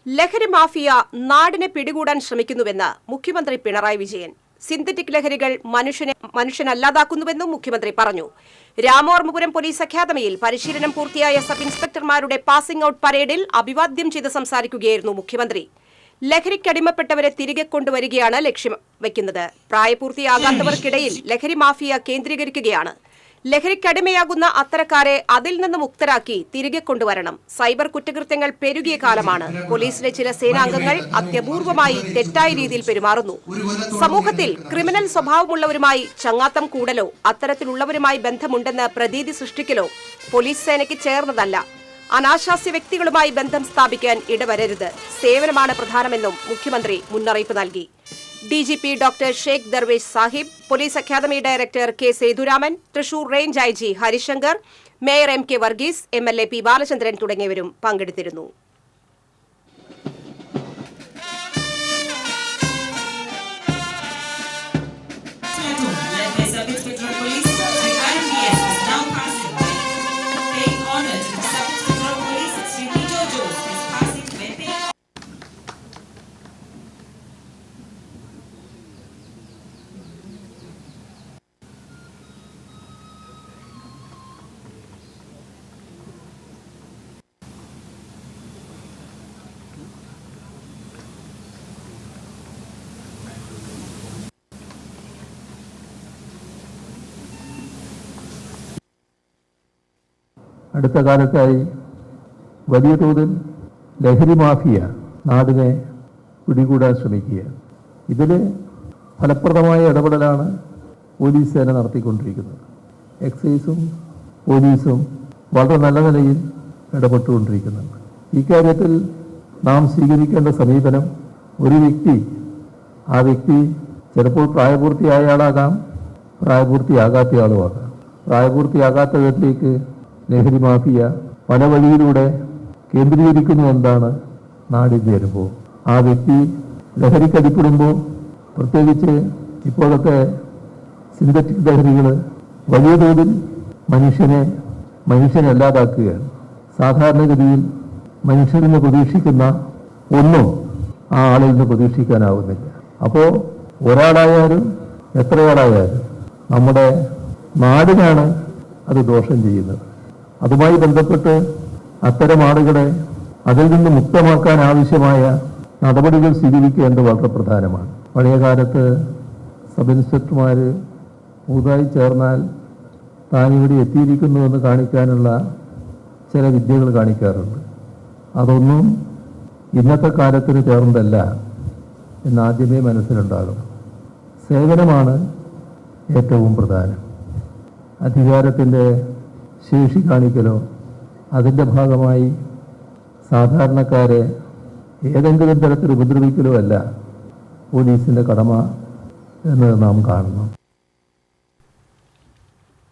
ലഹരി മാഫിയ നാടിനെ പിടികൂടാൻ ശ്രമിക്കുന്നുവെന്ന് മുഖ്യമന്ത്രി പിണറായി വിജയൻ. സിന്തറ്റിക് ലഹരികൾ മനുഷ്യനല്ലാതാക്കുന്നുവെന്നും മുഖ്യമന്ത്രി പറഞ്ഞു. രാമവർമ്മപുരം പോലീസ് അക്കാദമിയിൽ പരിശീലനം പൂർത്തിയായ സബ് ഇൻസ്പെക്ടർമാരുടെ പാസിംഗ് ഔട്ട് പരേഡിൽ അഭിവാദ്യം ചെയ്ത് സംസാരിക്കുകയായിരുന്നു മുഖ്യമന്ത്രി. ലഹരിക്കടിമപ്പെട്ടവരെ തിരികെ കൊണ്ടുവരികയാണ് ലക്ഷ്യം വയ്ക്കുന്നത്. പ്രായപൂർത്തിയാകാത്തവർക്കിടയിൽ ലഹരി മാഫിയ കേന്ദ്രീകരിക്കുകയാണ്. ലഹരിക്കടിമയാകുന്ന അത്തരക്കാരെ അതിൽ നിന്ന് മുക്തരാക്കി തിരികെ കൊണ്ടുവരണം. സൈബർ കുറ്റകൃത്യങ്ങൾ പെരുകിയ കാലമാണ്. പോലീസിലെ ചില സേനാംഗങ്ങൾ അത്യപൂർവമായി തെറ്റായ രീതിയിൽ പെരുമാറുന്നു. സമൂഹത്തിൽ ക്രിമിനൽ സ്വഭാവമുള്ളവരുമായി ചങ്ങാത്തം കൂടലോ അത്തരത്തിലുള്ളവരുമായി ബന്ധമുണ്ടെന്ന് പ്രതീതി സൃഷ്ടിക്കലോ പോലീസ് സേനയ്ക്ക് ചേർന്നതല്ല. അനാശാസ്യ വ്യക്തികളുമായി ബന്ധം സ്ഥാപിക്കാൻ ഇടവരരുത്. സേവനമാണ് പ്രധാനമെന്നും മുഖ്യമന്ത്രി മുന്നറിയിപ്പ് നൽകി. DGP doctor Shaik Darvesh Saheb, police academy director K. Sethuraman, Thrissur range IG Harishankar, mayor MK Varghese, MLA P. Balachandran തുടങ്ങിയവരും പങ്കെടുത്തിരുന്നു. അടുത്ത കാലത്തായി വലിയ തോതിൽ ലഹരി മാഫിയ നാടിനെ പിടികൂടാൻ ശ്രമിക്കുക. ഇതിൽ ഫലപ്രദമായ ഇടപെടലാണ് പോലീസ് സേന നടത്തിക്കൊണ്ടിരിക്കുന്നത്. എക്സൈസും പോലീസും വളരെ നല്ല നിലയിൽ ഇടപെട്ടുകൊണ്ടിരിക്കുന്നുണ്ട്. ഇക്കാര്യത്തിൽ നാം സ്വീകരിക്കേണ്ട സമീപനം, ഒരു വ്യക്തി ആ വ്യക്തി ചിലപ്പോൾ പ്രായപൂർത്തിയായ ആളാകാം, പ്രായപൂർത്തിയാകാത്തയാളുമാകാം. പ്രായപൂർത്തിയാകാത്തവരിലേക്ക് ലഹരി മാഫിയ പല വഴിയിലൂടെ കേന്ദ്രീകരിക്കുന്നു എന്നാണ് നാടിൻ്റെ അനുഭവം. ആ വ്യക്തി ലഹരിക്കടിപ്പെടുമ്പോൾ, പ്രത്യേകിച്ച് ഇപ്പോഴത്തെ സിന്തറ്റിക് ലഹരികൾ വലിയ തോതിൽ മനുഷ്യനെ അല്ലാതാക്കുകയാണ്. സാധാരണഗതിയിൽ മനുഷ്യരിൽ നിന്ന് പ്രതീക്ഷിക്കുന്ന ഒന്നും ആ ആളിൽ നിന്ന് പ്രതീക്ഷിക്കാനാവുന്നില്ല. അപ്പോൾ ഒരാളായാലും എത്രയാളായാലും നമ്മുടെ നാടിനാണ് അത് ദോഷം ചെയ്യുന്നത്. അതുമായി ബന്ധപ്പെട്ട് അത്തരം ആളുകളെ അതിൽ നിന്ന് മുക്തമാക്കാൻ ആവശ്യമായ നടപടികൾ സ്വീകരിക്കേണ്ടത് വളരെ പ്രധാനമാണ്. പഴയ കാലത്ത് സബ് ഇൻസ്പെക്ടർമാർ പുതുതായി ചേർന്നാൽ താനിവിടെ എത്തിയിരിക്കുന്നുവെന്ന് കാണിക്കാനുള്ള ചില വിദ്യകൾ കാണിക്കാറുണ്ട്. അതൊന്നും ഇന്നത്തെ കാലത്തിന് ചേർന്നതല്ല എന്നാദ്യമേ മനസ്സിലുണ്ടാകണം. സേവനമാണ് ഏറ്റവും പ്രധാനം. അധികാരത്തിൻ്റെ ശേഷി കാണിക്കലോ അതിൻ്റെ ഭാഗമായി സാധാരണക്കാരെ ഏതെങ്കിലും തരത്തിൽ ഉപദ്രവിക്കലോ അല്ല പോലീസിൻ്റെ കടമ എന്ന് നാം കാണുന്നു.